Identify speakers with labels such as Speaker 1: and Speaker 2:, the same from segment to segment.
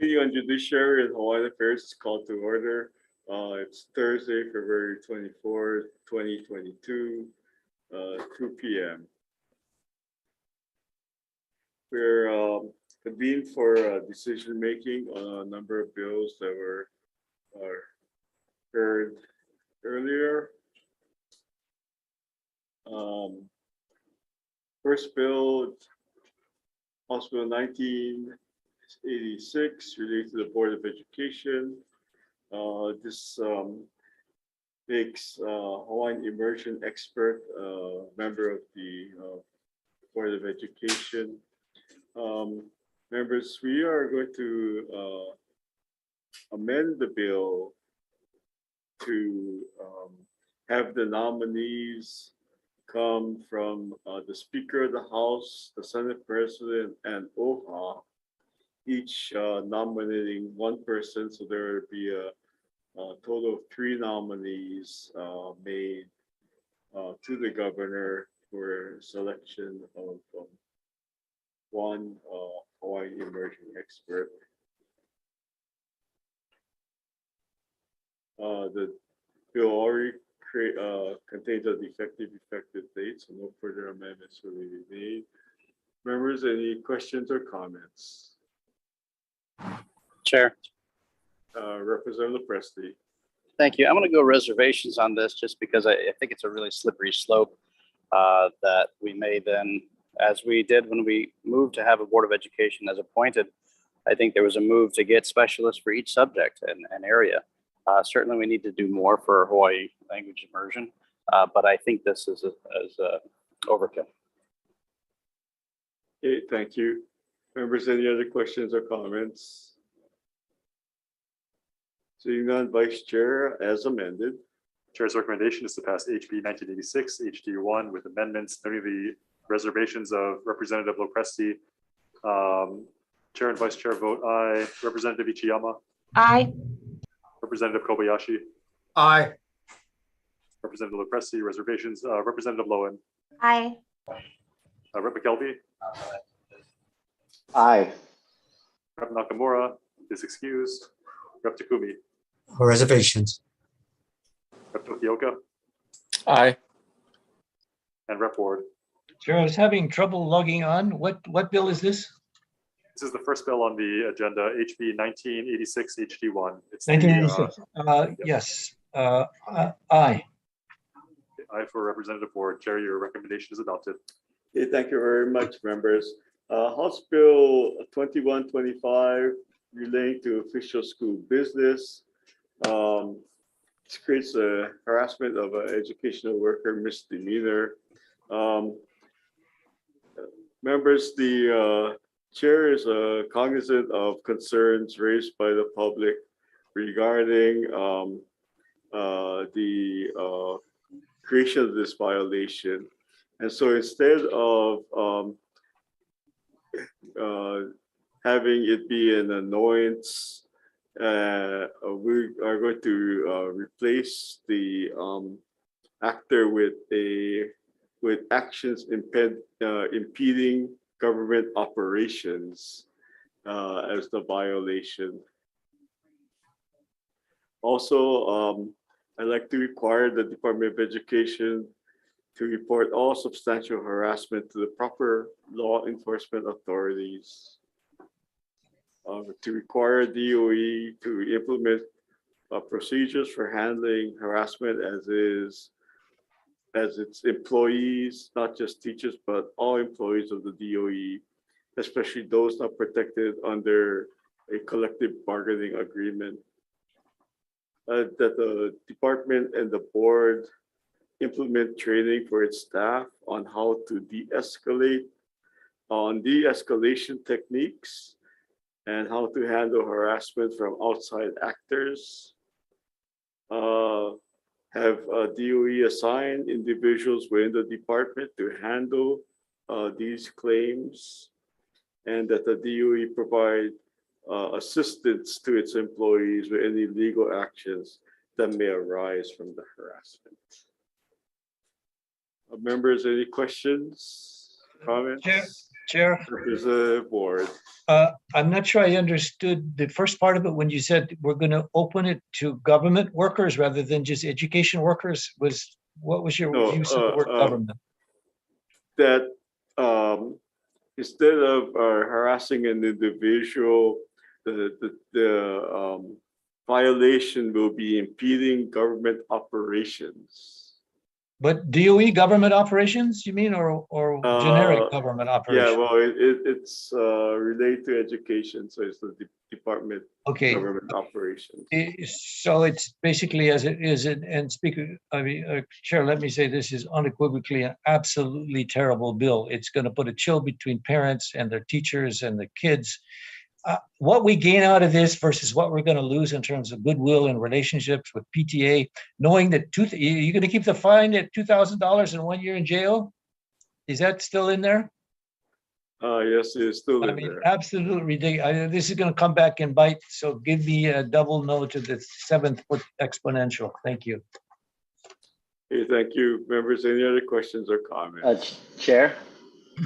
Speaker 1: Meeting on Judiciary and Hawaiian Affairs is called to order. It's Thursday, February 24th, 2022, 2 p.m. We're convened for decision making on a number of bills that were heard earlier. First bill, House Bill 1986, related to the Board of Education. This makes Hawaiian immersion expert member of the Board of Education. Members, we are going to amend the bill to have the nominees come from the Speaker of the House, the Senate President, and OHA, each nominating one person. So there will be a total of 3 nominees made to the governor for selection of one Hawaiian immersion expert. The bill already contains an effective date, so no further amendments will be made. Members, any questions or comments?
Speaker 2: Chair.
Speaker 1: Representative Presley.
Speaker 2: Thank you. I'm going to go reservations on this just because I think it's a really slippery slope that we may then, as we did when we moved to have a Board of Education as appointed, I think there was a move to get specialists for each subject and area. Certainly we need to do more for Hawaii language immersion, but I think this is overkill.
Speaker 1: Okay, thank you. Members, any other questions or comments? Seeing none, Vice Chair, as amended.
Speaker 3: Chair's recommendation is to pass HB 1986 HD1 with amendments noting the reservations of Representative Lopresti. Chair and Vice Chair vote aye. Representative Ichiyama.
Speaker 4: Aye.
Speaker 3: Representative Kobayashi.
Speaker 5: Aye.
Speaker 3: Representative Lopresti, reservations. Representative Lowen.
Speaker 4: Aye.
Speaker 3: Rep. McKelvey.
Speaker 6: Aye.
Speaker 3: Rep. Nakamura is excused. Rep. Takumi.
Speaker 5: Reservations.
Speaker 3: Rep. Tokioka.
Speaker 5: Aye.
Speaker 3: And Rep. Ward.
Speaker 7: Chair, I was having trouble logging on. What bill is this?
Speaker 3: This is the first bill on the agenda, HB 1986 HD1. It's
Speaker 7: 1986. Yes. Aye.
Speaker 3: Aye for Representative Ward. Chair, your recommendation is adopted.
Speaker 1: Okay, thank you very much, members. House Bill 2125 relating to official school business. This creates a harassment of an educational worker misdemeanor. Members, the chair is cognizant of concerns raised by the public regarding the creation of this violation. And so instead of having it be an annoyance, we are going to replace the actor with actions impeding government operations as the violation. Also, I'd like to require the Department of Education to report all substantial harassment to the proper law enforcement authorities. To require DOE to implement procedures for handling harassment as its employees, not just teachers, but all employees of the DOE, especially those not protected under a collective bargaining agreement. That the department and the board implement training for its staff on how to de-escalate, on de-escalation techniques, and how to handle harassment from outside actors. Have DOE assign individuals within the department to handle these claims, and that the DOE provide assistance to its employees with any legal actions that may arise from the harassment. Members, any questions, comments?
Speaker 7: Chair,
Speaker 1: Representative Ward.
Speaker 7: I'm not sure I understood the first part of it when you said we're going to open it to government workers rather than just education workers. What was your
Speaker 1: No,
Speaker 7: use of the word government?
Speaker 1: That instead of harassing an individual, the violation will be impeding government operations.
Speaker 7: But DOE government operations, you mean, or generic government
Speaker 1: Yeah,
Speaker 7: operations?
Speaker 1: well, it's related to education, so it's the Department of
Speaker 7: Okay.
Speaker 1: Government Operations.
Speaker 7: So it's basically as it is, and Speaker, I mean, Chair, let me say this is unequivocally an absolutely terrible bill. It's going to put a chill between parents and their teachers and the kids. What we gain out of this versus what we're going to lose in terms of goodwill and relationships with PTA, knowing that you're going to keep the fine at $2,000 and 1 year in jail. Is that still in there?
Speaker 1: Yes, it is still in there.
Speaker 7: Absolutely ridiculous. This is going to come back and bite. So give me a double no to the 7th-foot exponential. Thank you.
Speaker 1: Okay, thank you. Members, any other questions or comments?
Speaker 4: Chair?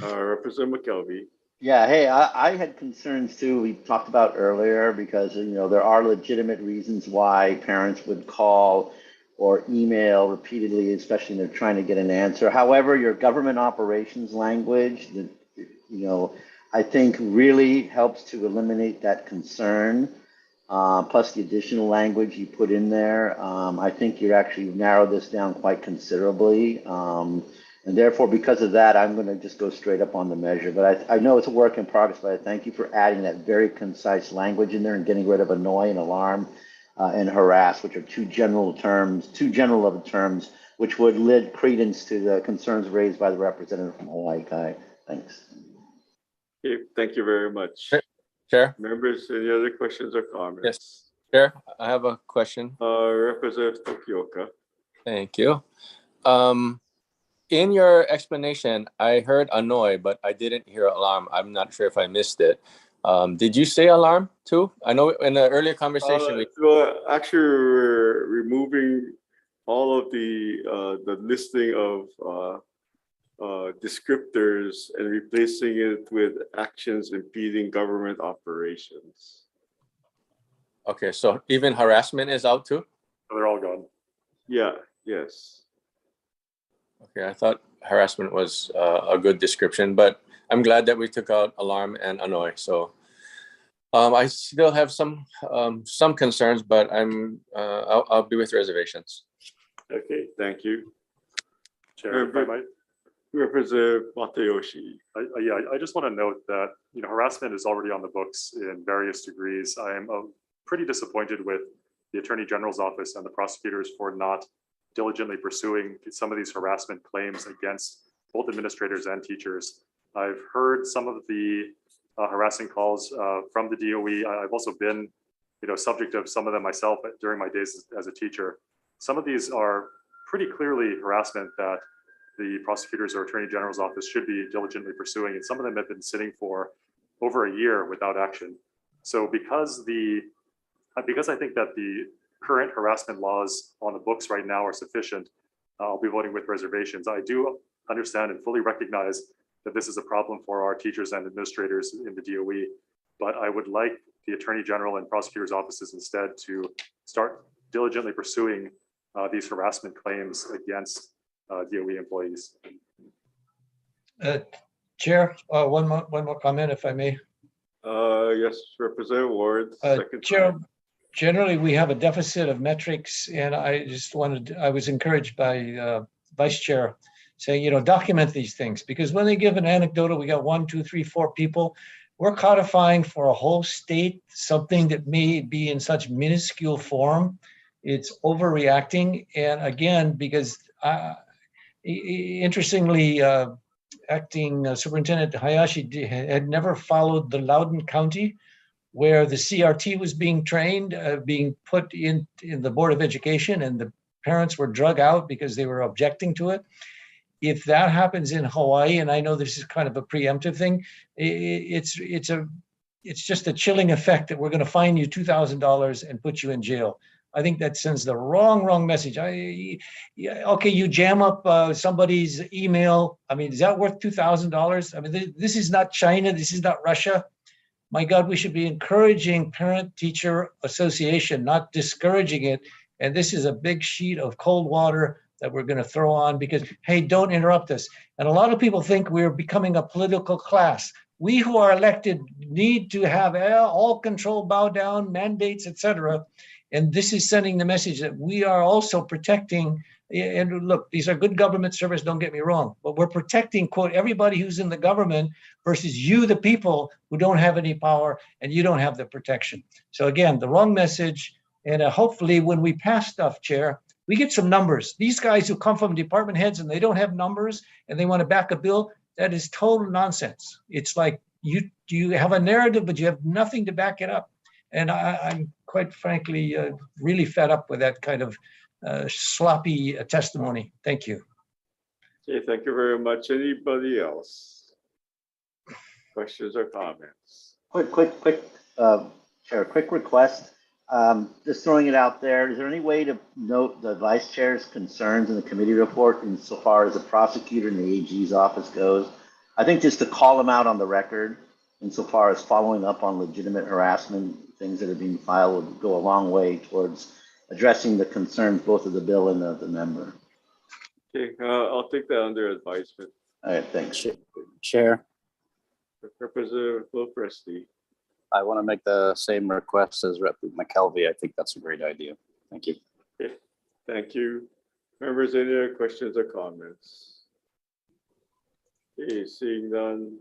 Speaker 1: Representative McKelvey.
Speaker 4: Yeah, hey, I had concerns too, we talked about earlier, because, there are legitimate reasons why parents would call or email repeatedly, especially when they're trying to get an answer. However, your government operations language, I think really helps to eliminate that concern. Plus the additional language you put in there, I think you actually narrowed this down quite considerably. And therefore, because of that, I'm going to just go straight up on the measure. But I know it's a work in progress, but I thank you for adding that very concise language in there and getting rid of annoy and alarm and harass, which are two general of terms, which would lend credence to the concerns raised by the representative from Hawaii Kai. Thanks.
Speaker 1: Okay, thank you very much.
Speaker 5: Chair?
Speaker 1: Members, any other questions or comments?
Speaker 5: Yes. Chair, I have a question.
Speaker 1: Representative Tokioka.
Speaker 5: Thank you. In your explanation, I heard annoy, but I didn't hear alarm. I'm not sure if I missed it. Did you say alarm too? I know in the earlier conversation.
Speaker 1: Well, actually, we're removing all of the listing of descriptors and replacing it with actions impeding government operations.
Speaker 5: Okay, so even harassment is out too?
Speaker 3: They're all gone.
Speaker 1: Yeah, yes.
Speaker 5: Okay, I thought harassment was a good description, but I'm glad that we took out alarm and annoy. So I still have some concerns, but I'll be with reservations.
Speaker 1: Okay, thank you.
Speaker 3: Chair, if I might.
Speaker 1: Representative Matayoshi.
Speaker 3: I just want to note that harassment is already on the books in various degrees. I am pretty disappointed with the Attorney General's office and the prosecutors for not diligently pursuing some of these harassment claims against both administrators and teachers. I've heard some of the harassing calls from the DOE. I've also been, subject of some of them myself during my days as a teacher. Some of these are pretty clearly harassment that the prosecutors or Attorney General's office should be diligently pursuing, and some of them have been sitting for over a year without action. So because I think that the current harassment laws on the books right now are sufficient, I'll be voting with reservations. I do understand and fully recognize that this is a problem for our teachers and administrators in the DOE, but I would like the Attorney General and prosecutors' offices instead to start diligently pursuing these harassment claims against DOE employees.
Speaker 7: Chair, one more comment, if I may.
Speaker 1: Yes, Representative Ward.
Speaker 7: Chair, generally we have a deficit of metrics, and I was encouraged by Vice Chair saying, document these things, because when they give an anecdotal, we got 1, 2, 3, 4 people. We're codifying for a whole state something that may be in such minuscule form. It's overreacting, and again, because interestingly, Acting Superintendent Hayashi had never followed the Loudoun County, where the CRT was being trained, being put in the Board of Education, and the parents were drug out because they were objecting to it. If that happens in Hawaii, and I know this is kind of a preemptive thing, it's just a chilling effect that we're going to fine you $2,000 and put you in jail. I think that sends the wrong message. Yeah, okay, you jam up somebody's email. I mean, is that worth $2,000? I mean, this is not China. This is not Russia. My God, we should be encouraging parent-teacher association, not discouraging it. And this is a big sheet of cold water that we're going to throw on because, hey, don't interrupt us. And a lot of people think we're becoming a political class. We who are elected need to have all control, bow down, mandates, etc. And this is sending the message that we are also protecting. And look, these are good government service, don't get me wrong, but we're protecting, quote, everybody who's in the government versus you, the people who don't have any power and you don't have the protection. So again, the wrong message. And hopefully when we pass stuff, Chair, we get some numbers. These guys who come from department heads and they don't have numbers and they want to back a bill, that is total nonsense. It's like you have a narrative, but you have nothing to back it up. And I'm quite frankly really fed up with that kind of sloppy testimony. Thank you.
Speaker 1: Okay, thank you very much. Anybody else? Questions or comments?
Speaker 4: Quick, Chair, quick request. Just throwing it out there, is there any way to note the vice chair's concerns in the committee report insofar as the prosecutor in the AG's office goes? I think just to call them out on the record insofar as following up on legitimate harassment, things that are being filed would go a long way towards addressing the concerns both of the bill and the member.
Speaker 1: Okay, I'll take that under advisement.
Speaker 4: All right, thanks.
Speaker 2: Chair,
Speaker 1: Representative Lopresti.
Speaker 2: I want to make the same request as Rep. McKelvey. I think that's a great idea. Thank you.
Speaker 1: Okay, thank you. Members, any other questions or comments? Okay, seeing none.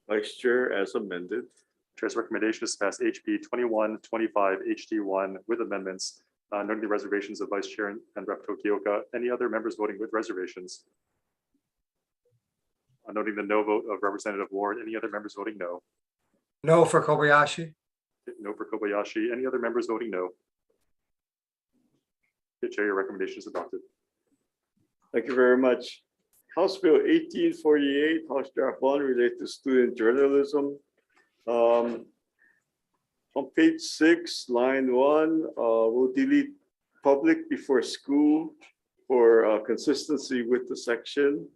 Speaker 1: Vice Chair as amended.
Speaker 3: Chair's recommendation is to pass HB 2125 HD1 with amendments, noting the reservations of Vice Chair and Rep. Tokioka. Any other members voting with reservations? Noting the no vote of Representative Ward. Any other members voting no?
Speaker 6: No for Kobayashi.
Speaker 3: No for Kobayashi. Any other members voting no? Okay, Chair, your recommendation is adopted.
Speaker 1: Thank you very much. House Bill 1848, House Draft 1 related to student journalism. On page 6, line 1, we'll delete public before school for consistency with the section.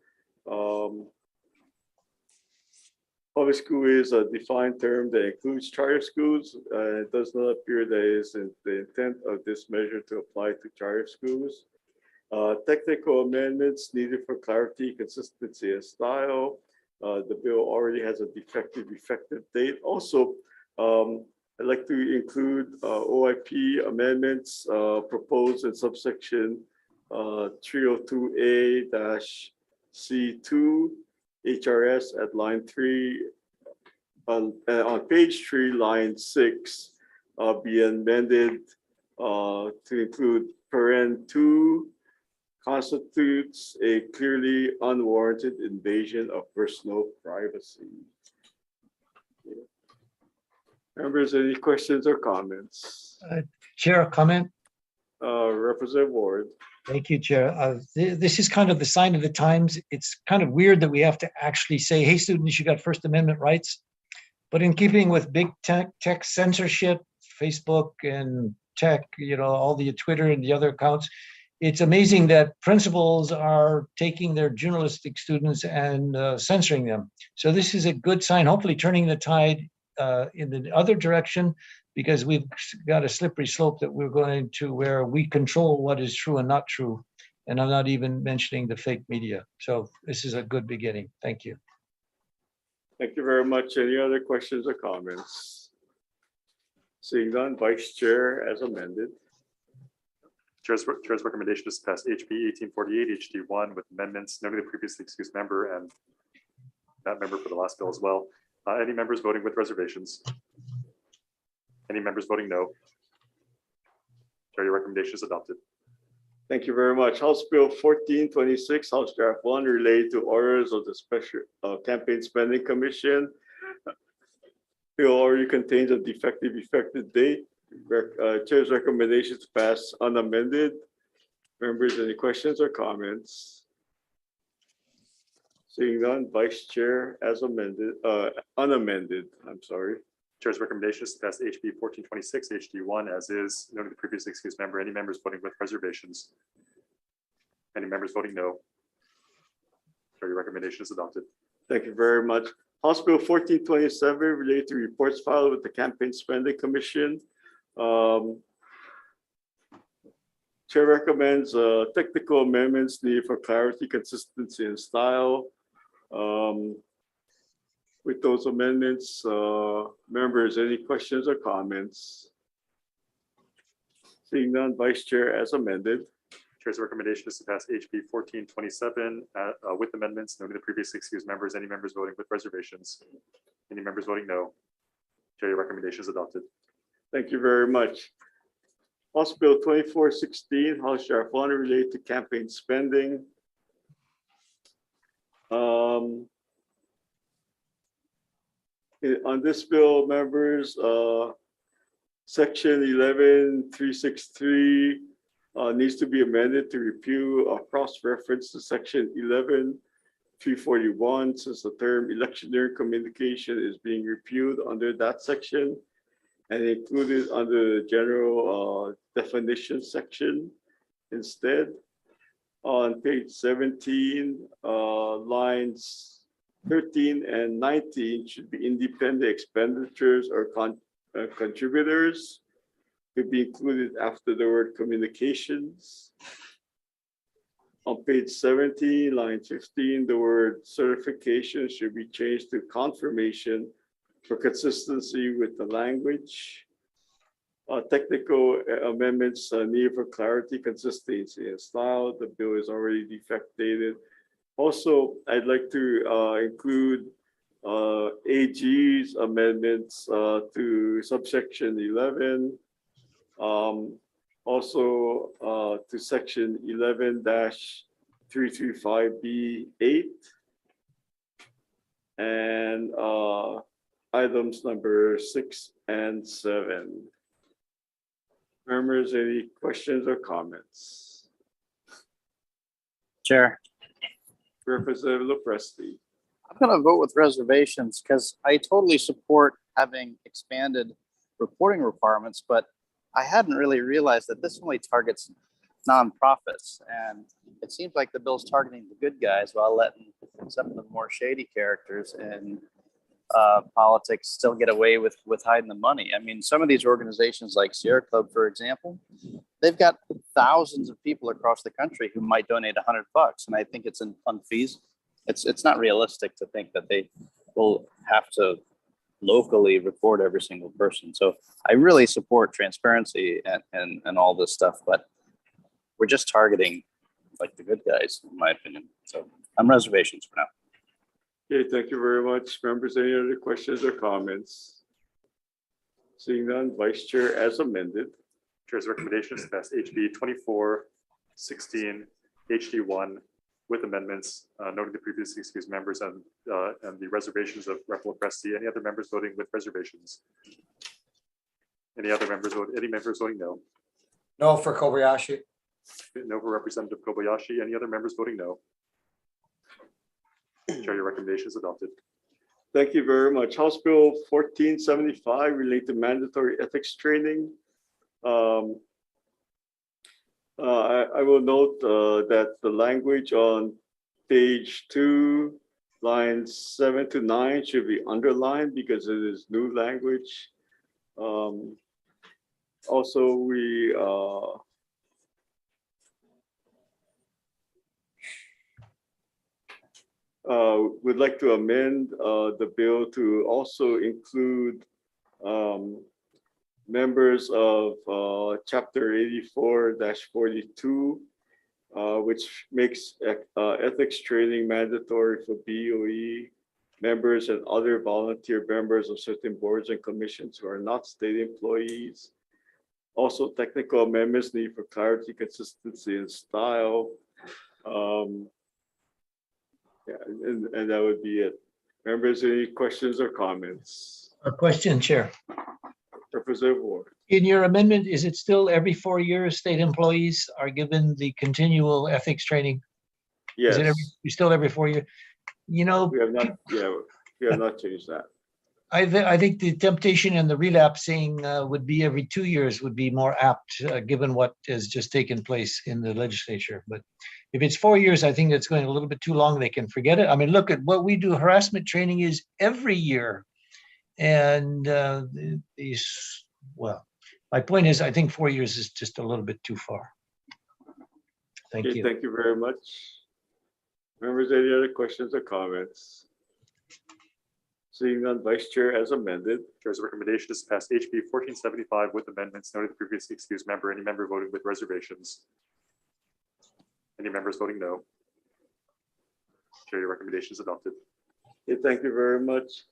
Speaker 1: Public school is a defined term that includes charter schools. It does not appear that it is the intent of this measure to apply to charter schools. Technical amendments needed for clarity, consistency, and style. The bill already has a effective date. Also, I'd like to include OIP amendments proposed in subsection 302A-C2 HRS at line 3 on page 3, line 6, be amended to include paren 2 constitutes a clearly unwarranted invasion of personal privacy. Members, any questions or comments?
Speaker 7: Chair, comment?
Speaker 1: Representative Ward.
Speaker 7: Thank you, Chair. This is kind of the sign of the times. It's kind of weird that we have to actually say, hey, students, you got First Amendment rights. But in keeping with big tech censorship, Facebook and tech, all the Twitter and the other accounts, it's amazing that principals are taking their journalistic students and censoring them. So this is a good sign, hopefully turning the tide in the other direction, because we've got a slippery slope that we're going to where we control what is true and not true. And I'm not even mentioning the fake media. So this is a good beginning. Thank you.
Speaker 1: Thank you very much. Any other questions or comments? Seeing none, Vice Chair as amended.
Speaker 3: Chair's recommendation is to pass HB 1848 HD1 with amendments, noting the previously excused member and that member for the last bill as well. Any members voting with reservations? Any members voting no? Chair, your recommendation is adopted.
Speaker 1: Thank you very much. House Bill 1426, House Draft 1 related to orders of the Special Campaign Spending Commission. Bill already contains a defective effective date. Chair's recommendation to pass unamended. Members, any questions or comments? Seeing none, Vice Chair as amended, unamended, I'm sorry.
Speaker 3: Chair's recommendation is to pass HB 1426 HD1 as is, noting the previously excused member. Any members voting with reservations? Any members voting no? Chair, your recommendation is adopted.
Speaker 1: Thank you very much. House Bill 1427 related to reports filed with the Campaign Spending Commission. Chair recommends technical amendments needed for clarity, consistency, and style. With those amendments, members, any questions or comments? Seeing none, Vice Chair as amended.
Speaker 3: Chair's recommendation is to pass HB 1427 with amendments, noting the previously excused members. Any members voting with reservations? Any members voting no? Chair, your recommendation is adopted.
Speaker 1: Thank you very much. House Bill 2416, House Sheriff Fund related to campaign spending. On this bill, members, section 11363 needs to be amended to repeal a cross-reference to section 11341, since the term electioneering communication is being repealed under that section and included under the general definition section instead. On page 17, lines 13 and 19 should be independent expenditures or contributors, could be included after the word communications. On page 17, line 15, the word certification should be changed to confirmation for consistency with the language. Technical amendments needed for clarity, consistency, and style. The bill is already defectated. Also, I'd like to include AG's amendments to subsection 11. Also to section 11-335B8 and items number 6 and 7. Members, any questions or comments?
Speaker 2: Chair,
Speaker 1: Representative Lopresti.
Speaker 2: I'm going to vote with reservations because I totally support having expanded reporting requirements, but I hadn't really realized that this only targets nonprofits, and it seems like the bill's targeting the good guys while letting some of the more shady characters in politics still get away with hiding the money. I mean, some of these organizations like Sierra Club, for example, they've got thousands of people across the country who might donate $100, and I think it's unfeasible. It's not realistic to think that they will have to locally record every single person. So I really support transparency and all this stuff, but we're just targeting like the good guys, in my opinion. So I'm reservations for now.
Speaker 1: Okay, thank you very much. Members, any other questions or comments? Seeing none, Vice Chair as amended.
Speaker 3: Chair's recommendation is to pass HB 2416 HD1 with amendments, noting the previously excused members and the reservations of Rep. Lopresti. Any other members voting with reservations? Any other members voting? Any members voting no?
Speaker 6: No for Kobayashi.
Speaker 3: No for Representative Kobayashi. Any other members voting no? Chair, your recommendation is adopted.
Speaker 1: Thank you very much. House Bill 1475 related to mandatory ethics training. I will note that the language on page 2, lines 7 to 9 should be underlined because it is new language. Also, we would like to amend the bill to also include members of Chapter 84-42, which makes ethics training mandatory for BOE members and other volunteer members of certain boards and commissions who are not state employees. Also, technical amendments needed for clarity, consistency, and style. Yeah, and that would be it. Members, any questions or comments?
Speaker 7: A question, Chair.
Speaker 1: Representative Ward.
Speaker 7: In your amendment, is it still every 4 years state employees are given the continual ethics training?
Speaker 1: Yes,
Speaker 7: Is it still every 4 years? You know,
Speaker 1: we have not. Yeah, we have not changed that.
Speaker 7: I think the temptation and the relapsing would be every 2 years would be more apt, given what has just taken place in the legislature. But if it's 4 years, I think that's going a little bit too long. They can forget it. I mean, look at what we do. Harassment training is every year. And well, my point is, I think 4 years is just a little bit too far. Thank
Speaker 1: Okay,
Speaker 7: you.
Speaker 1: thank you very much. Members, any other questions or comments? Seeing none, Vice Chair as amended.
Speaker 3: Chair's recommendation is to pass HB 1475 with amendments noted the previously excused member. Any member voting with reservations? Any members voting no? Chair, your recommendation is adopted.
Speaker 1: Okay, thank you very much.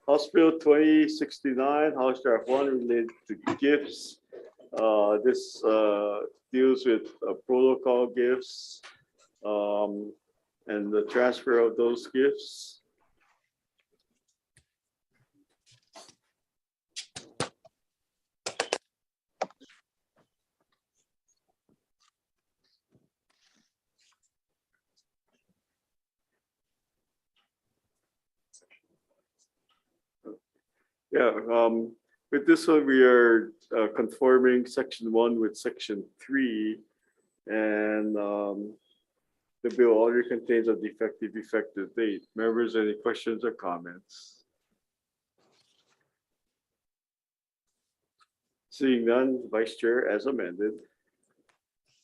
Speaker 1: House Bill 2069, House Draft 1 related to gifts. This deals with protocol gifts and the transfer of those gifts. Yeah, with this one, we are conforming section 1 with section 3, and the bill already contains a defective effective date. Members, any questions or comments? Seeing none, Vice Chair as amended.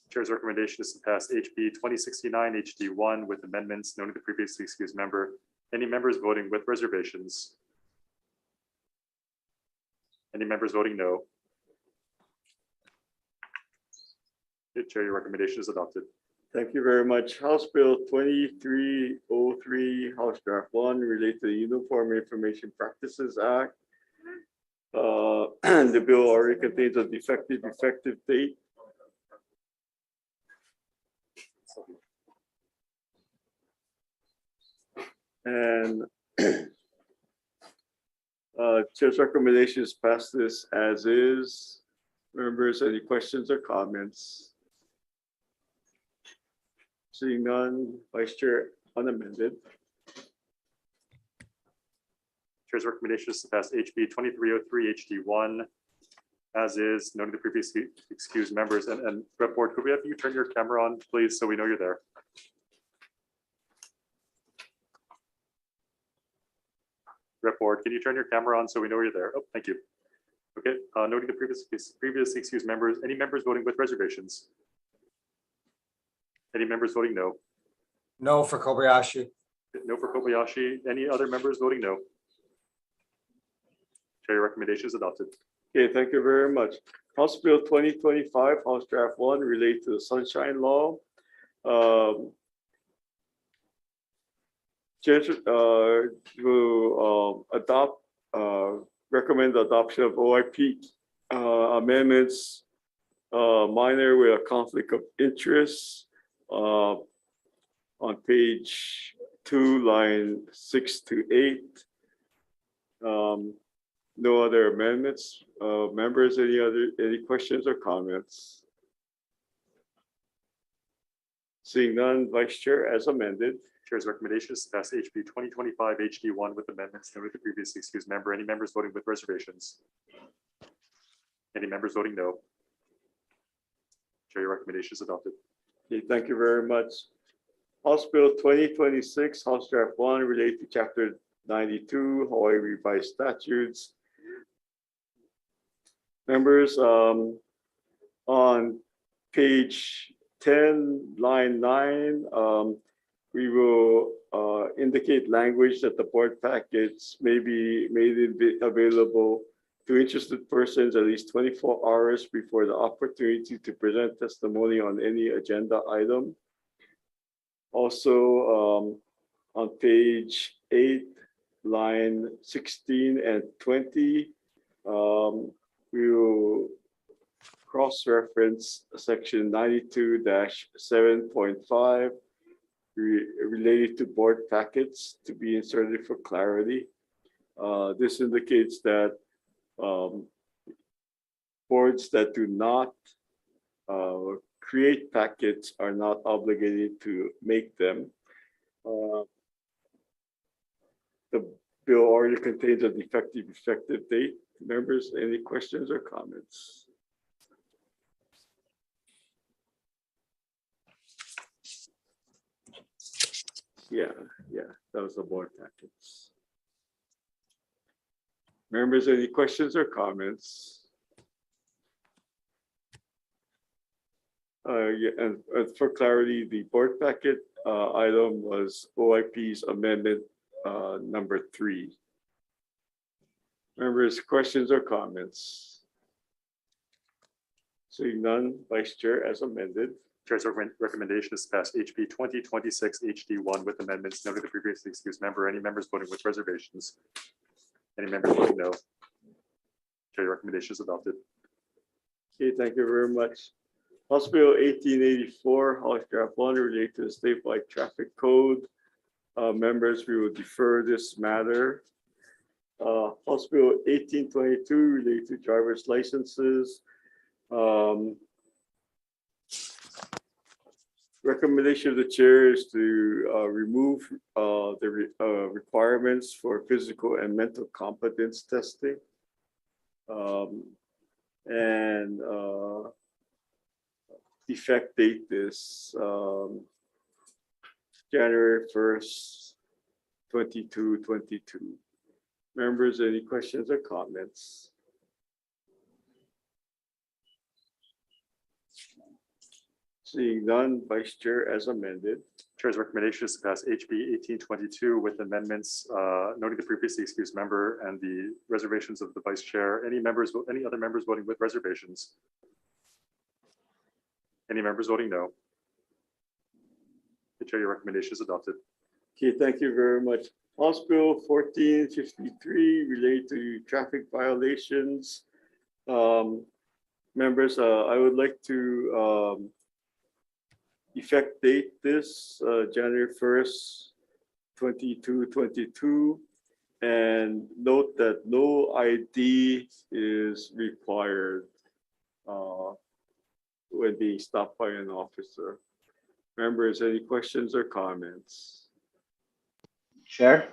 Speaker 3: Chair's recommendation is to pass HB 2069 HD1 with amendments noted the previously excused member. Any members voting with reservations? Any members voting no? Okay, Chair, your recommendation is adopted.
Speaker 1: Thank you very much. House Bill 2303, House Draft 1, related to the Uniform Information Practices Act. The bill already contains a defective effective date. And Chair's recommendation is pass this as is. Members, any questions or comments? Seeing none, Vice Chair unamended.
Speaker 3: Chair's recommendation is to pass HB 2303 HD1 as is, noted the previously excused members. And Rep Board, could we have you turn your camera on, please, so we know you're there? Rep Board, can you turn your camera on so we know you're there? Oh, thank you. Okay, noting the previously excused members. Any members voting with reservations? Any members voting no?
Speaker 6: No for Kobayashi.
Speaker 3: No for Kobayashi. Any other members voting no? Chair, your recommendation is adopted.
Speaker 1: Okay, thank you very much. House Bill 2025, House Draft 1, related to the Sunshine Law. Judge will recommend the adoption of OIP amendments minor with a conflict of interest on page 2, line 6 to 8. No other amendments. Members, any questions or comments? Seeing none, Vice Chair as amended.
Speaker 3: Chair's recommendation is to pass HB 2025 HD1 with amendments noted the previously excused member. Any members voting with reservations? Any members voting no? Chair, your recommendation is adopted.
Speaker 1: Okay, thank you very much. House Bill 2026, House Draft 1, related to Chapter 92, Hawaii Revised Statutes. Members, on page 10, line 9, we will indicate language that the board packets may be made available to interested persons at least 24 hours before the opportunity to present testimony on any agenda item. Also, on page 8, line 16 and 20, we will cross-reference section 92-7.5 related to board packets to be inserted for clarity. This indicates that boards that do not create packets are not obligated to make them. The bill already contains a defective effective date. Members, any questions or comments? Yeah, that was the board packets. Members, any questions or comments? Yeah, and for clarity, the board packet item was OIP's amendment number 3. Members, questions or comments? Seeing none, Vice Chair as amended.
Speaker 3: Chair's recommendation is to pass HB 2026 HD1 with amendments noted the previously excused member. Any members voting with reservations? Any members voting no? Chair, your recommendation is adopted.
Speaker 1: Okay, thank you very much. House Bill 1884, House Draft 1 related to the statewide traffic code. Members, we will defer this matter. House Bill 1822 related to driver's licenses. Recommendation of the chair is to remove the requirements for physical and mental competence testing. And effect date is January 1st, 2022. Members, any questions or comments? Seeing none, Vice Chair as amended.
Speaker 3: Chair's recommendation is to pass HB 1822 with amendments noting the previously excused member and the reservations of the Vice Chair. Any other members voting with reservations? Any members voting no? The Chair, your recommendation is adopted.
Speaker 1: Okay, thank you very much. House Bill 1453 related to traffic violations. Members, I would like to effect date this January 1st, 2022, and note that no ID is required when being stopped by an officer. Members, any questions or comments?
Speaker 4: Chair,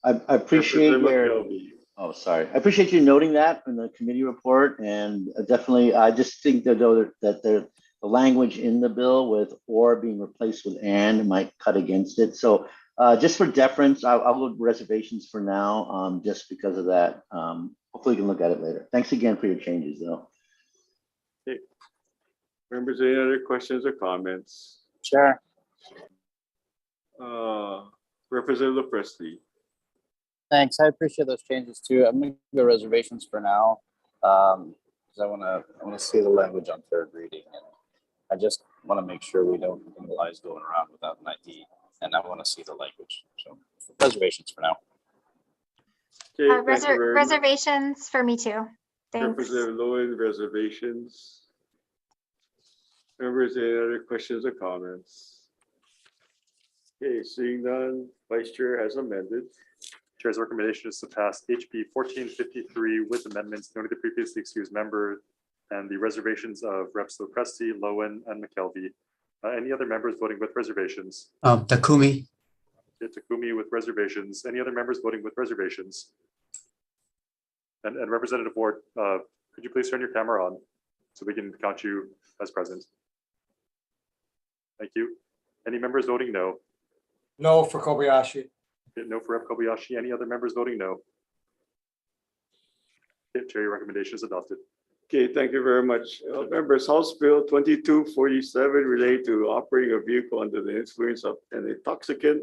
Speaker 4: I appreciate
Speaker 1: Representative
Speaker 4: your,
Speaker 1: McKelvey.
Speaker 4: sorry. I appreciate you noting that in the committee report, and definitely, I just think that the language in the bill with or being replaced with and might cut against it. So just for deference, I'll go with reservations for now, just because of that. Hopefully you can look at it later. Thanks again for your changes though.
Speaker 1: Okay. Members, any other questions or comments?
Speaker 2: Chair.
Speaker 1: Representative Presley.
Speaker 2: Thanks. I appreciate those changes too. I'm going to go reservations for now because I want to see the language on third reading, and I just want to make sure we don't penalize going around without an ID, and I want to see the language. So reservations for now.
Speaker 1: Okay, thank you very much.
Speaker 8: Reservations for me too. Thanks.
Speaker 1: Representative Lowen, reservations. Members, any other questions or comments? Okay, seeing none, Vice Chair as amended.
Speaker 3: Chair's recommendation is to pass HB 1453 with amendments noting the previously excused member and the reservations of Reps. Lopresti, Lowen, and McKelvey. Any other members voting with reservations?
Speaker 6: Takumi.
Speaker 3: Takumi with reservations. Any other members voting with reservations? And Representative Ward, could you please turn your camera on so we can count you as present? Thank you. Any members voting no?
Speaker 6: No for Kobayashi.
Speaker 3: No for Rep. Kobayashi. Any other members voting no? Chair, your recommendation is adopted.
Speaker 1: Okay, thank you very much. Members, House Bill 2247 related to operating a vehicle under the influence of an intoxicant.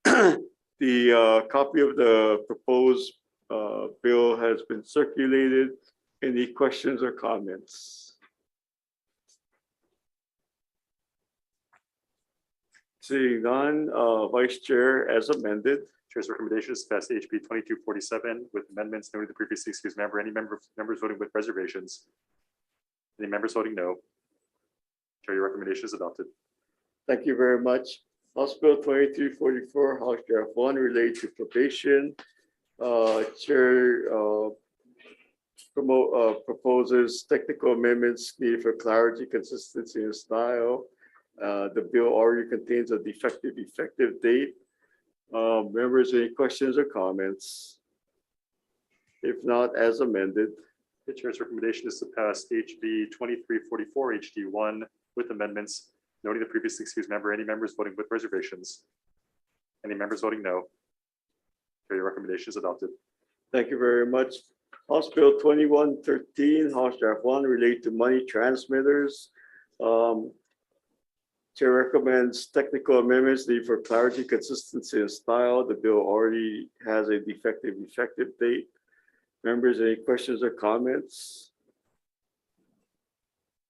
Speaker 1: The copy of the proposed bill has been circulated. Any questions or comments? Seeing none, Vice Chair as amended.
Speaker 3: Chair's recommendation is to pass HB 2247 with amendments noting the previously excused member. Any members voting with reservations? Any members voting no? Chair, your recommendation is adopted.
Speaker 1: Thank you very much. House Bill 2344, House Draft 1 related to probation. Chair proposes technical amendments needed for clarity, consistency, and style. The bill already contains a defective effective date. Members, any questions or comments? If not, as amended.
Speaker 3: The chair's recommendation is to pass HB 2344 HD1 with amendments, noting the previously excused member. Any members voting with reservations? Any members voting no? Your recommendation is adopted.
Speaker 1: Thank you very much. House Bill 2113, House Draft 1, relate to money transmitters. Chair recommends technical amendments need for clarity, consistency, and style. The bill already has a defective effective date. Members, any questions or comments?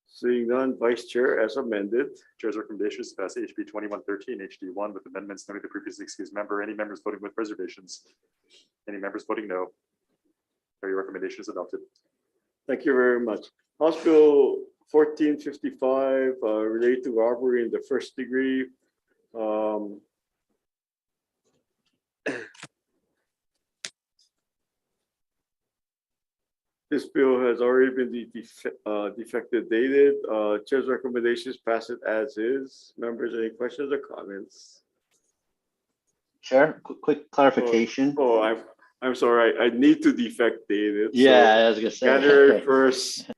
Speaker 1: Seeing none, Vice Chair as amended.
Speaker 3: Chair's recommendation is to pass HB 2113 HD1 with amendments, noting the previously excused member. Any members voting with reservations? Any members voting no? Your recommendation is adopted.
Speaker 1: Thank you very much. House Bill 1455, related to robbery in the first degree. This bill has already been defective dated. Chair's recommendations pass it as is. Members, any questions or comments?
Speaker 4: Chair, quick clarification.
Speaker 1: Oh, I'm sorry. I need to defect date it.
Speaker 4: Yeah, I was gonna say.
Speaker 1: January 1st,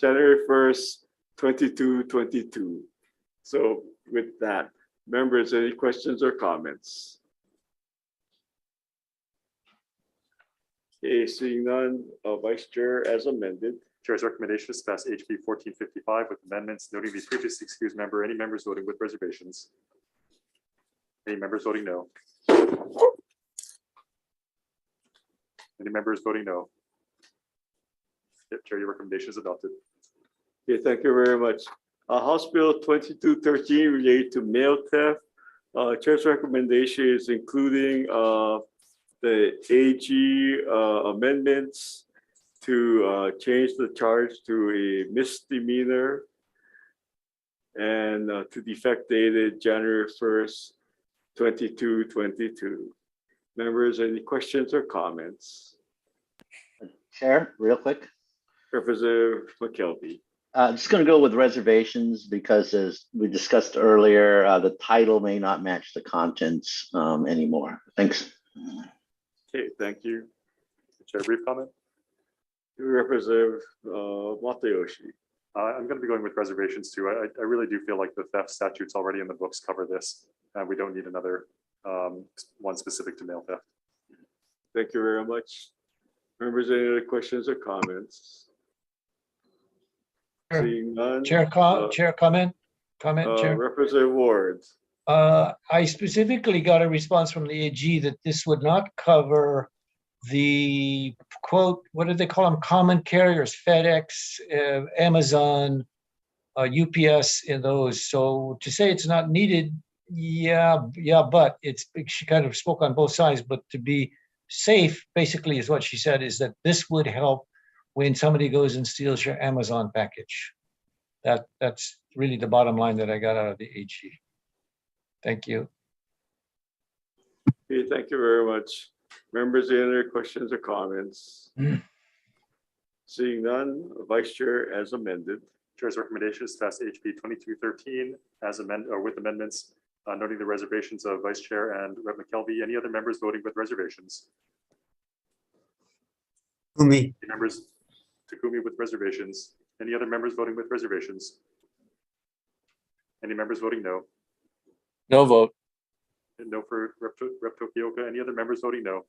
Speaker 1: January 1st, 2222. So with that, members, any questions or comments? Okay, seeing none, Vice Chair as amended.
Speaker 3: Chair's recommendation is to pass HB 1455 with amendments, noting the previously excused member. Any members voting with reservations? Any members voting no? Any members voting no? Yep, Chair, your recommendation is adopted.
Speaker 1: Okay, thank you very much. House Bill 2213 related to mail theft. Chair's recommendation is including the AG amendments to change the charge to a misdemeanor and to defect dated January 1st, 2222. Members, any questions or comments?
Speaker 4: Chair, real quick.
Speaker 1: Representative McKelvey.
Speaker 4: Just going to go with reservations because, as we discussed earlier, the title may not match the contents anymore. Thanks.
Speaker 1: Okay, thank you.
Speaker 3: Chair, brief comment.
Speaker 1: Representative Matayoshi.
Speaker 3: I'm going to be going with reservations too. I really do feel like the theft statutes already in the books cover this. We don't need another one specific to mail theft.
Speaker 1: Thank you very much. Members, any other questions or comments?
Speaker 7: Sure.
Speaker 1: Seeing none.
Speaker 7: Chair, comment, Chair.
Speaker 1: Representative Ward.
Speaker 7: I specifically got a response from the AG that this would not cover the quote, what do they call them? Common carriers, FedEx, Amazon, UPS in those. So to say it's not needed, yeah, but she kind of spoke on both sides, but to be safe, basically is what she said, is that this would help when somebody goes and steals your Amazon package. That's really the bottom line that I got out of the AG. Thank you.
Speaker 1: Okay, thank you very much. Members, any other questions or comments? Seeing none, Vice Chair as amended.
Speaker 3: Chair's recommendation is to pass HB 2213 as amended or with amendments, noting the reservations of Vice Chair and Rep. McKelvey. Any other members voting with reservations?
Speaker 6: Kumi.
Speaker 3: Any members? Takumi with reservations. Any other members voting with reservations? Any members voting no?
Speaker 5: No vote.
Speaker 3: And no for Rep. Tokioka. Any other members voting no?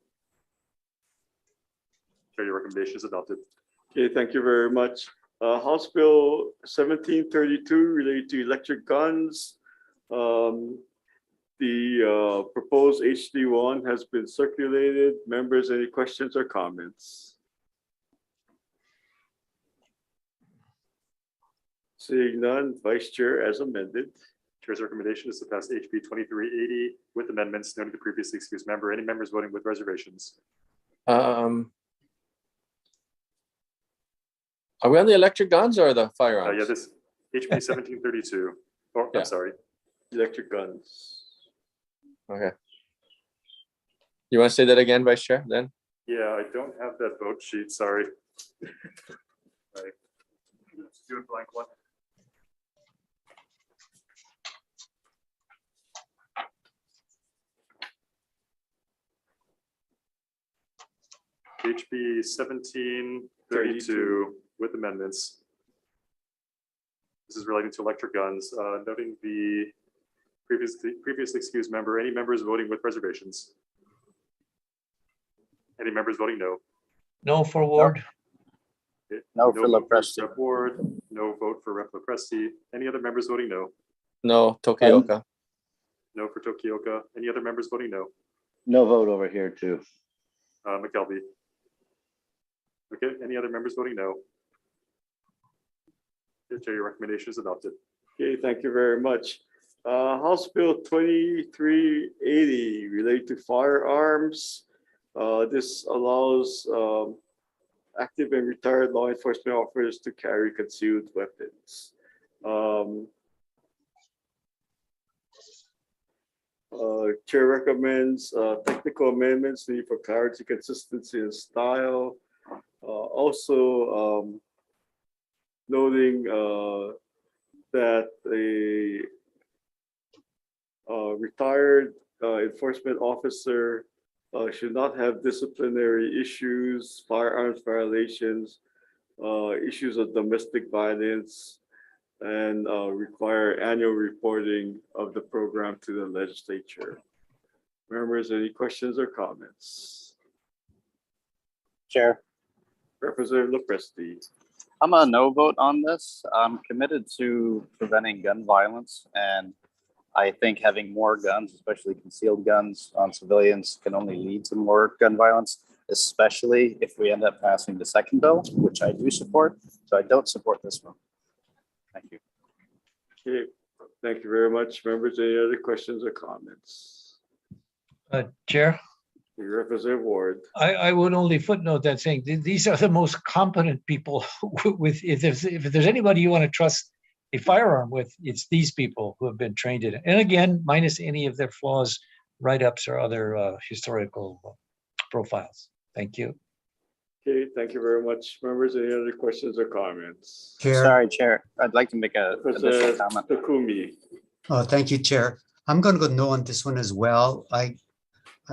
Speaker 3: Chair, your recommendation is adopted.
Speaker 1: Okay, thank you very much. House Bill 1732 related to electric guns. The proposed HD1 has been circulated. Members, any questions or comments? Seeing none, Vice Chair as amended.
Speaker 3: Chair's recommendation is to pass HB 2380 with amendments, noting the previously excused member. Any members voting with reservations?
Speaker 5: Are we on the electric guns or the firearms?
Speaker 3: Yeah, this HB 1732. Oh,
Speaker 5: Yeah.
Speaker 3: I'm sorry.
Speaker 1: Electric guns.
Speaker 5: Okay. You want to say that again, Vice Chair, then?
Speaker 3: Yeah, I don't have that vote sheet. Sorry. Right. Let's do a blank one. HB 1732 with amendments. This is relating to electric guns, noting the previously excused member. Any members voting with reservations? Any members voting no?
Speaker 7: No for Ward.
Speaker 3: Okay.
Speaker 2: No for
Speaker 3: vote
Speaker 2: Lopresti.
Speaker 3: Rep. Ward. No vote for Rep. Lopresti. Any other members voting no?
Speaker 5: No, Tokioka.
Speaker 3: No for Tokioka. Any other members voting no?
Speaker 4: No vote over here too.
Speaker 3: McKelvey. Okay, any other members voting no? Okay, Chair, your recommendation is adopted.
Speaker 1: Okay, thank you very much. House Bill 2380 related to firearms. This allows active and retired law enforcement officers to carry concealed weapons. Chair recommends technical amendments needed for clarity, consistency, and style. Also noting that a retired enforcement officer should not have disciplinary issues, firearms violations, issues of domestic violence, and require annual reporting of the program to the legislature. Members, any questions or comments?
Speaker 2: Chair,
Speaker 1: Representative Lopresti.
Speaker 2: I'm a no vote on this. I'm committed to preventing gun violence, and I think having more guns, especially concealed guns on civilians, can only lead to more gun violence, especially if we end up passing the second bill, which I do support. So I don't support this one. Thank you.
Speaker 1: Okay, thank you very much. Members, any other questions or comments?
Speaker 7: Chair,
Speaker 1: Representative Ward.
Speaker 7: I would only footnote that saying these are the most competent people with, if there's anybody you want to trust a firearm with, it's these people who have been trained in it. And again, minus any of their flaws, write-ups or other historical profiles. Thank you.
Speaker 1: Okay, thank you very much. Members, any other questions or comments?
Speaker 6: Chair.
Speaker 2: Sorry, Chair. I'd like to make a additional
Speaker 1: Representative
Speaker 2: comment.
Speaker 1: Takumi.
Speaker 6: Thank you, Chair. I'm going to go no on this one as well. I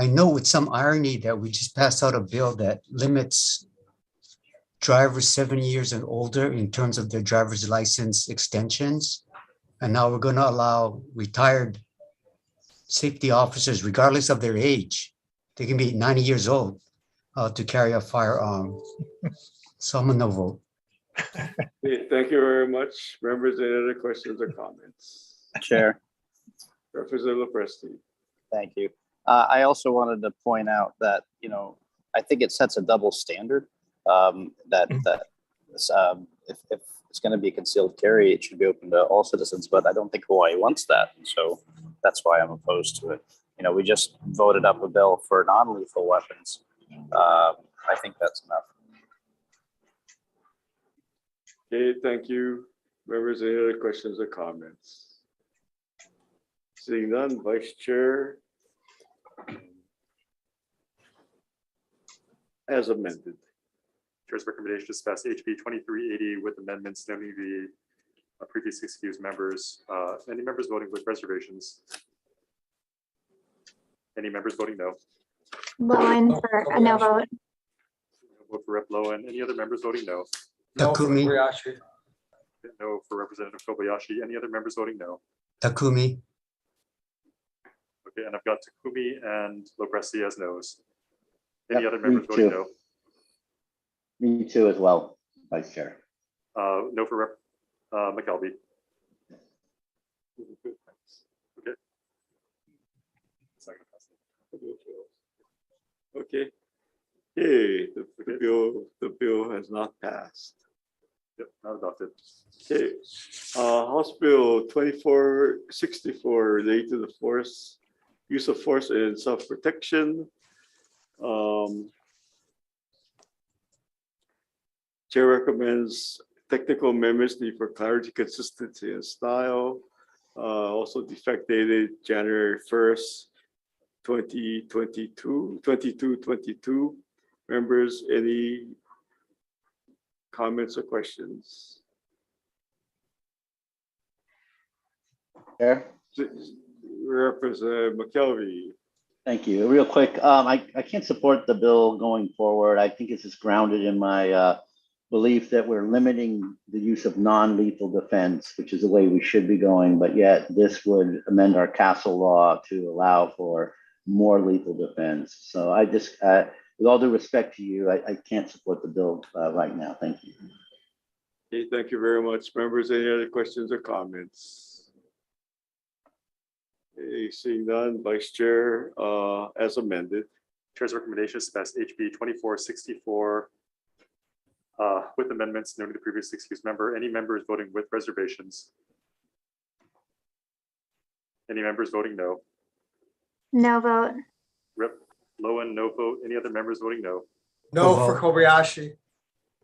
Speaker 6: know with some irony that we just passed out a bill that limits drivers 7 years and older in terms of their driver's license extensions. And now we're going to allow retired safety officers, regardless of their age, they can be 90 years old, to carry a firearm. So I'm a no vote.
Speaker 1: Okay, thank you very much. Members, any other questions or comments?
Speaker 2: Chair,
Speaker 1: Representative Lopresti.
Speaker 2: thank you. I also wanted to point out that, I think it sets a double standard, that if it's going to be a concealed carry, it should be open to all citizens, but I don't think Hawaii wants that. And so that's why I'm opposed to it. We just voted up a bill for non-lethal weapons. I think that's enough.
Speaker 1: Okay, thank you. Members, any other questions or comments? Seeing none, Vice Chair. As amended.
Speaker 3: Chair's recommendation is to pass HB 2380 with amendments noting the previously excused members. Any members voting with reservations? Any members voting no?
Speaker 8: Lowen for a no vote.
Speaker 3: No vote for Rep. Lowen. Any other members voting no?
Speaker 6: No for Takumi.
Speaker 7: Kobayashi.
Speaker 3: No for Representative Kobayashi. Any other members voting no?
Speaker 6: Takumi.
Speaker 3: Okay, and I've got Takumi and Lopresti as no's. Any
Speaker 4: Yep,
Speaker 3: other members
Speaker 4: me
Speaker 3: voting
Speaker 4: too.
Speaker 3: no?
Speaker 4: Me too as well, Vice Chair.
Speaker 3: No for Rep. McKelvey. Okay.
Speaker 1: Okay. Hey, the bill has not passed.
Speaker 3: Yep, not adopted.
Speaker 1: Okay, House Bill 2464 related to the use of force and self-protection. Chair recommends technical amendments needed for clarity, consistency, and style. Also defect dated January 1st, 2022. Members, any comments or questions?
Speaker 4: Chair,
Speaker 1: Representative McKelvey.
Speaker 4: Thank you. Real quick, I can't support the bill going forward. I think it's just grounded in my belief that we're limiting the use of non-lethal defense, which is the way we should be going, but yet this would amend our castle law to allow for more lethal defense. So I just, with all due respect to you, I can't support the bill right now. Thank you.
Speaker 1: Okay, thank you very much. Members, any other questions or comments? Okay, seeing none, Vice Chair, as amended.
Speaker 3: Chair's recommendation is to pass HB 2464 with amendments noted the previous excused member. Any members voting with reservations? Any members voting no?
Speaker 8: No vote.
Speaker 3: Rep. Lowen, no vote. Any other members voting no?
Speaker 9: No
Speaker 6: No
Speaker 9: for
Speaker 6: vote.
Speaker 9: Kobayashi.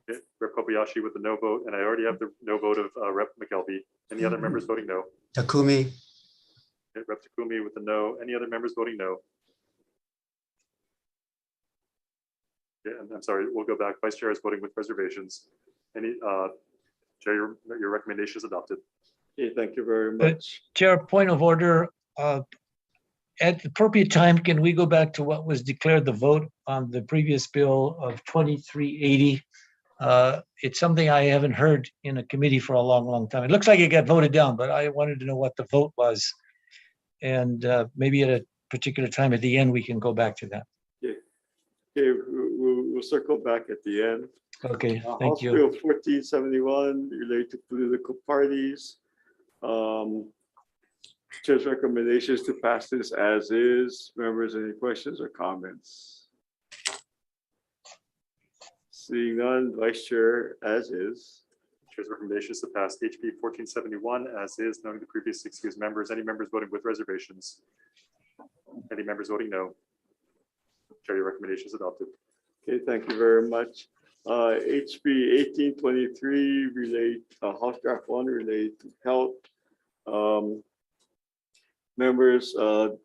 Speaker 3: Okay. Rep. Kobayashi with the no vote, and I already have the no vote of Rep. McKelvey. Any other members voting no?
Speaker 6: Takumi,
Speaker 3: Okay. Rep. Takumi with the no. Any other members voting no? Okay, and I'm sorry, we'll go back. Vice Chair is voting with reservations. Any, Chair, your recommendation is adopted.
Speaker 1: Okay, thank you very much.
Speaker 7: Chair, point of order. At the appropriate time, can we go back to what was declared the vote on the previous bill of 2380? It's something I haven't heard in a committee for a long, long time. It looks like it got voted down, but I wanted to know what the vote was. And maybe at a particular time at the end, we can go back to that.
Speaker 1: Okay, we'll circle back at the end.
Speaker 7: Okay,
Speaker 1: House
Speaker 7: thank you.
Speaker 1: Bill 1471 related to political parties. Chair's recommendation is to pass this as is. Members, any questions or comments? Seeing none, Vice Chair, as is.
Speaker 3: Chair's recommendation is to pass HB 1471 as is, noting the previous excused members. Any members voting with reservations? Any members voting no? Chair, your recommendation is adopted.
Speaker 1: Okay, thank you very much. HB 1823 relate, House Draft 1 related to health. Members,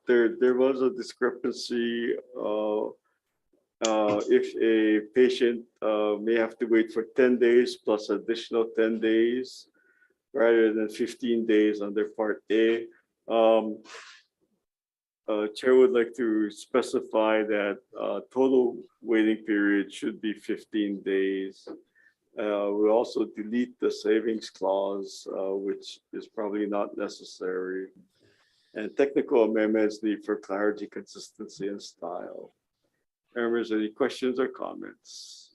Speaker 1: there was a discrepancy if a patient may have to wait for 10 days plus additional 10 days rather than 15 days under Part A. Chair would like to specify that total waiting period should be 15 days. We also delete the savings clause, which is probably not necessary. And technical amendments need for clarity, consistency, and style. Members, any questions or comments?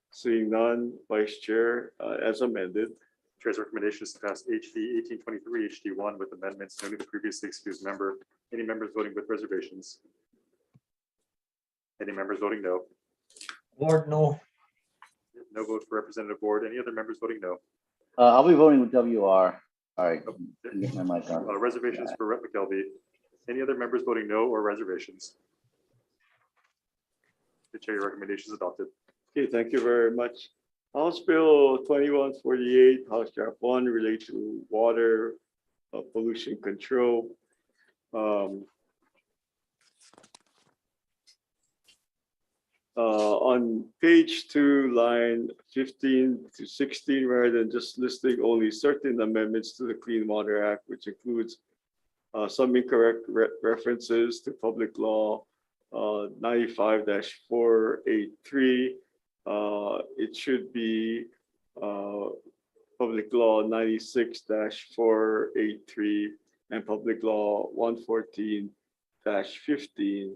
Speaker 1: Seeing none, Vice Chair, as amended.
Speaker 3: Chair's recommendation is to pass HB 1823 HD1 with amendments noting the previously excused member. Any members voting with reservations? Any members voting no?
Speaker 7: Ward, no.
Speaker 3: No vote for Representative Ward. Any other members voting no?
Speaker 4: I'll be voting with WR. All right, get my mic on.
Speaker 3: Reservations for Rep. McKelvey. Any other members voting no or reservations? The Chair, your recommendation is adopted.
Speaker 1: Okay, thank you very much. House Bill 2148, House Draft 1 relate to water pollution control. On page 2, line 15 to 16, rather than just listing only certain amendments to the Clean Water Act, which includes some incorrect references to Public Law 95-483. It should be Public Law 96-483 and Public Law 114-15.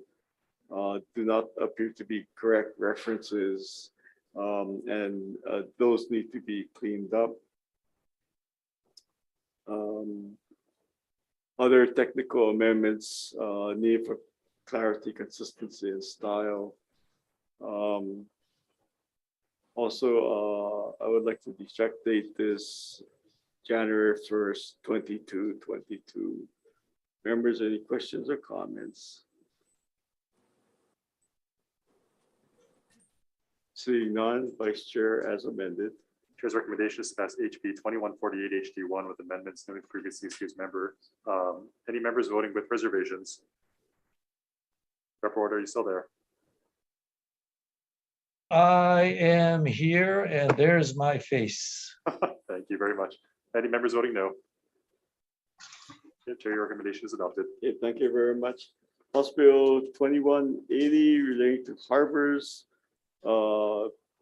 Speaker 1: Do not appear to be correct references, and those need to be cleaned up. Other technical amendments need for clarity, consistency, and style. Also, I would like to effect date this January 1st, 2022. Members, any questions or comments? Seeing none, Vice Chair as amended.
Speaker 3: Chair's recommendation is to pass HB 2148 HD1 with amendments noting the previously excused member. Any members voting with reservations? Rep. Ward, are you still there?
Speaker 7: I am here and there's my face.
Speaker 3: Thank you very much. Any members voting no? Chair, your recommendation is adopted.
Speaker 1: Okay, thank you very much. House Bill 2180 relating to harbors.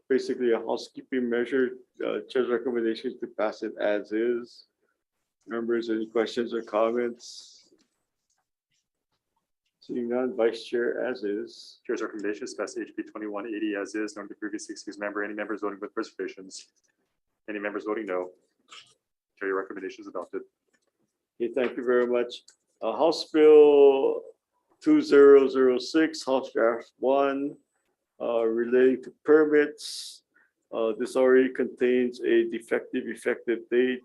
Speaker 1: Basically a housekeeping measure. Chair's recommendation is to pass it as is. Members, any questions or comments? Seeing none, Vice Chair as is.
Speaker 3: Chair's recommendation is to pass HB 2180 as is, known to previously excused member. Any members voting with reservations? Any members voting no? Chair, your recommendation is adopted.
Speaker 1: Okay, thank you very much. House Bill 2006, House Draft 1, relating to permits. This already contains a defective effective date.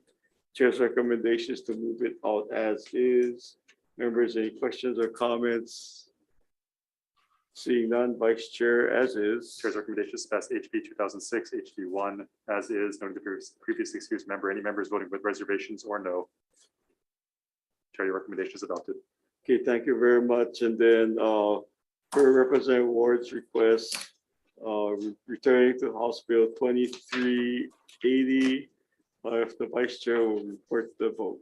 Speaker 1: Chair's recommendation is to move it out as is. Members, any questions or comments? Seeing none, Vice Chair as is.
Speaker 3: Chair's recommendation is to pass HB 2006 HD1 as is, known to previously excused member. Any members voting with reservations or no? Chair, your recommendation is adopted.
Speaker 1: Okay, thank you very much. And then per Representative Ward's request, returning to House Bill 2380, if the Vice Chair will report the vote.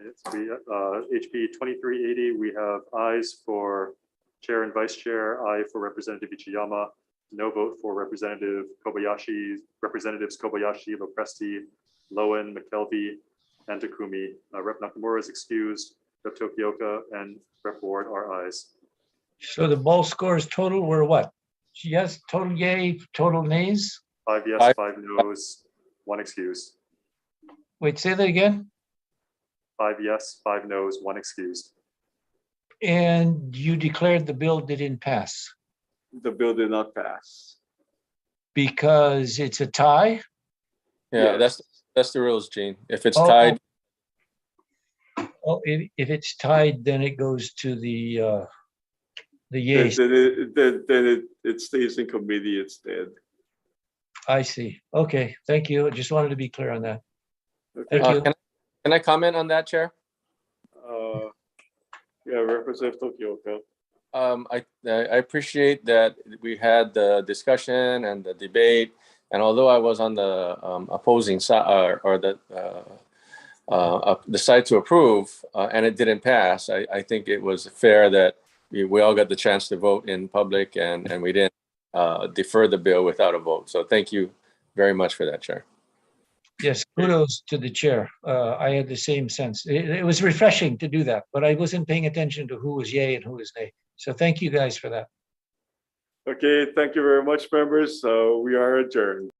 Speaker 3: It's HB 2380, we have ayes for Chair and Vice Chair, aye for Representative Ichiyama, no vote for Representatives Kobayashi, Lopresti, Lowen, McKelvey, and Takumi. Rep Nakamura is excused. Rep Tokioka and Rep Ward are ayes.
Speaker 7: So the ball scores total were what? Yes, total yay, total nays?
Speaker 3: 5 yes, 5 no's, 1 excused.
Speaker 7: Wait, say that again?
Speaker 3: 5 yes, 5 no's, 1 excused.
Speaker 7: And you declared the bill didn't pass
Speaker 1: The bill did not pass.
Speaker 7: because it's a tie?
Speaker 5: Yeah,
Speaker 1: Yes.
Speaker 5: that's the rules, Gene. If it's
Speaker 7: Oh,
Speaker 5: tied,
Speaker 7: Oh, if it's tied, then it goes to the
Speaker 1: Then
Speaker 7: yeas.
Speaker 1: it stays in committee instead.
Speaker 7: I see. Okay, thank you. I just wanted to be clear on that.
Speaker 1: Okay.
Speaker 7: Thank you.
Speaker 5: can I comment on that, Chair?
Speaker 1: Yeah, Representative Tokioka.
Speaker 5: I appreciate that we had the discussion and the debate, and although I was on the opposing side or the side to approve, and it didn't pass, I think it was fair that we all got the chance to vote in public, and we didn't defer the bill without a vote. So thank you very much for that, Chair.
Speaker 7: Yes, kudos to the chair. I had the same sense. It was refreshing to do that, but I wasn't paying attention to who was yay and who was nay. So thank you guys for that.
Speaker 1: Okay, thank you very much, members. We are adjourned.